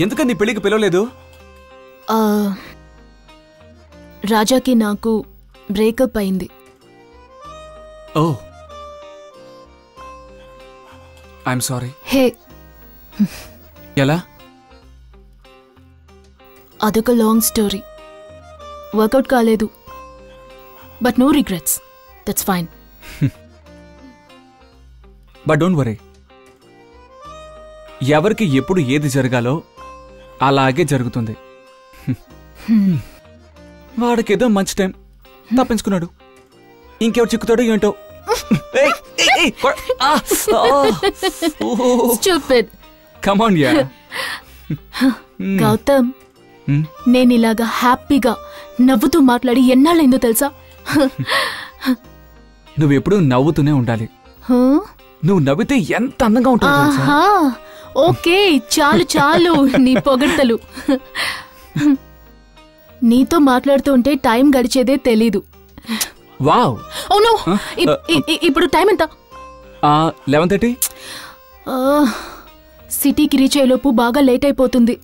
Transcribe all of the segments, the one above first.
ఎందుకని నీ పెళ్లికి పిలవలేదు? రాజాకి నాకు బ్రేకప్ అయింది. ఓ ఐఎమ్ సారీ. హే, ఎలా? అదొక లాంగ్ స్టోరీ. వర్కౌట్ కాలేదు. But no regrets. That's fine. But don't worry. ఎవరికి ఎప్పుడు ఏది జరగాలో అలాగే జరుగుతుంది. వాడికేదో మంచి టైం తప్పించుకున్నాడు. ఇంకెవరు చిక్కుతాడో ఏంటో. Come on, yeah. గౌతమ్, నేనిలాగా హ్యాపీగా నవ్వుతూ మాట్లాడి ఎన్నాళ్ళైందో తెలుసా? నువ్వెప్పుడు నవ్వుతూనే ఉండాలి. నువ్వు నవ్వితే ఎంత అందంగా ఉంటావు. ఓకే, చాలు చాలు నీ పొగడ్తలు. నీతో మాట్లాడుతూ ఉంటే టైం గడిచేదే తెలీదు. వావ్. అవును, ఇప్పుడు టైం ఎంత? 11:30. సిటీకి రీచ్ అయ్యేలోపు బాగా లేట్ అయిపోతుంది.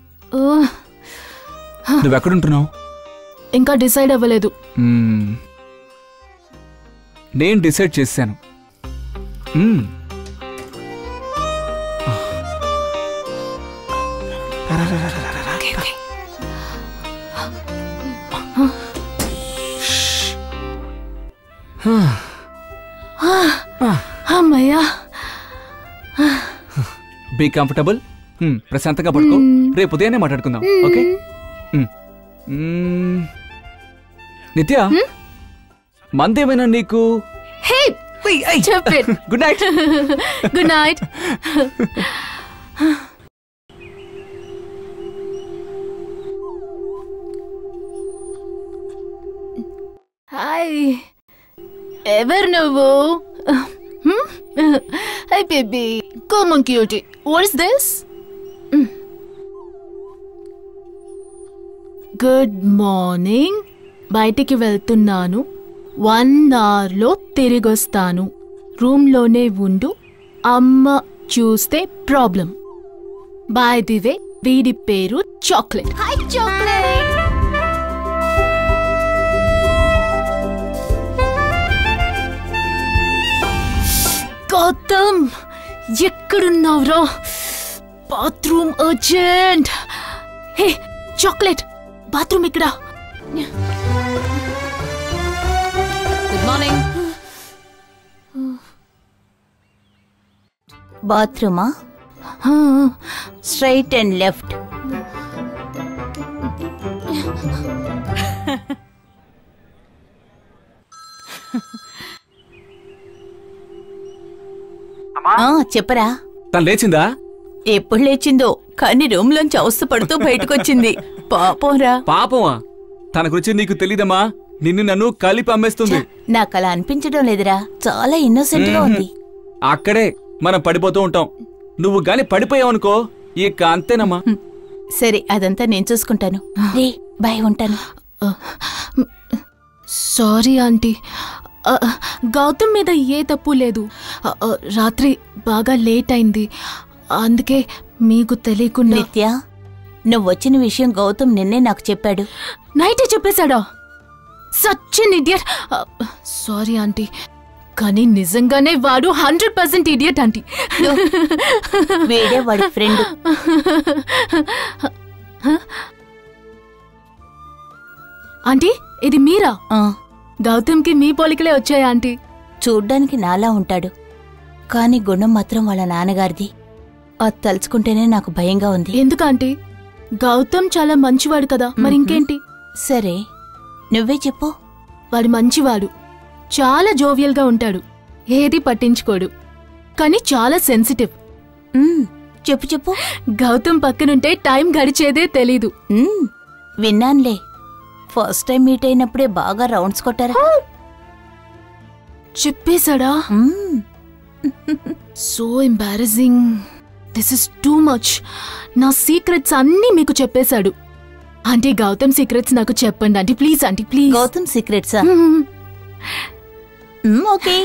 నువ్వెక్కడుంటున్నావు? ఇంకా డిసైడ్ అవ్వలేదు. నేను డిసైడ్ చేశాను. అమ్మయ్యా. Be comfortable. ప్రశాంతంగా పడుకో. రేపు ఉదయాన్నే మాట్లాడుకుందాం. ఓకే? నిత్య, మందేమైనా నీకు? Good night. Good night. Hi, ఎవరు నువ్వు? Hey baby, come on cutie. What is this? Good morning. బయటికి వెళ్తున్నాను. 1 hourలో తిరిగొస్తాను. రూమ్లోనే ఉండు. అమ్మ చూస్తే ప్రాబ్లం. బై ది వే, వీడి పేరు చాక్లెట్. Hi chocolate. గౌతమ్, ఎక్కడున్నావురా? Bathroom urgent. Hey chocolate, bathroom ఇక్కడ. Good morning. బాత్రూమా? Straight and left. చెప్పరా. తను లేచిందా? ఎప్పుడు లేచిందో, కానీ రూమ్ లోంచి అవస్థపడుతూ బయటకొచ్చింది. పాపంరా. పాపమా? తన గురించి నీకు తెలీదమ్మా. నిన్ను నన్ను కలిపి అమ్మేస్తుంది. నాకలా అనిపించడం లేదురా. చాలా ఇన్నోసెంట్ గా ఉంది. అక్కడే మనం పడిపోతూ ఉంటాం. నువ్వు గాని పడిపోయావనుకో, ఇక అంతేనమ్మా. సరే, అదంతా నేను చూసుకుంటాను. రే బాయ్, ఉంటాను. Sorry aunty. గౌతమ్ మీద ఏ తప్పు లేదు. రాత్రి బాగా లేట్ అయింది, అందుకే మీకు తెలియకుండా. నిత్య, నువ్వు వచ్చిన విషయం గౌతమ్ నిన్నే నాకు చెప్పాడు. నైటే చెప్పేశాడా? Such an idiot. Sorry aunty, కానీ నిజంగానే వాడు 100% ఇడియట్ ఆంటీ. వేడే వాడి ఫ్రెండ్. ఆంటీ, ఇది మీరా? గౌతమ్కి మీ పోలికలే వచ్చాయా ఆంటీ? చూడ్డానికి నాలా ఉంటాడు, కానీ గుణం మాత్రం వాళ్ళ నాన్నగారిది. అది తలుచుకుంటేనే నాకు భయంగా ఉంది. ఎందుకు ఆంటీ? గౌతమ్ చాలా మంచివాడు కదా, మరి ఇంకేంటి? సరే, నువ్వే చెప్పు. వాడు మంచివాడు, చాలా జోవియల్గా ఉంటాడు, ఏది పట్టించుకోడు, కానీ చాలా సెన్సిటివ్. చెప్పు చెప్పు. గౌతమ్ పక్కనుంటే టైం గడిచేదే తెలీదు. విన్నాన్లే. ఫస్ట్ టైం మీట్ అయినప్పుడే బాగా రౌండ్స్ కొట్టారా? చెప్పేశాడా? So embarrassing. This is too much. నా సీక్రెట్స్ అన్నీ మీకు చెప్పేశాడు. ఆంటీ, గౌతమ్ సీక్రెట్స్ నాకు చెప్పండి aunty, please aunty, please. Gautam సీక్రెట్సా? ఓకే.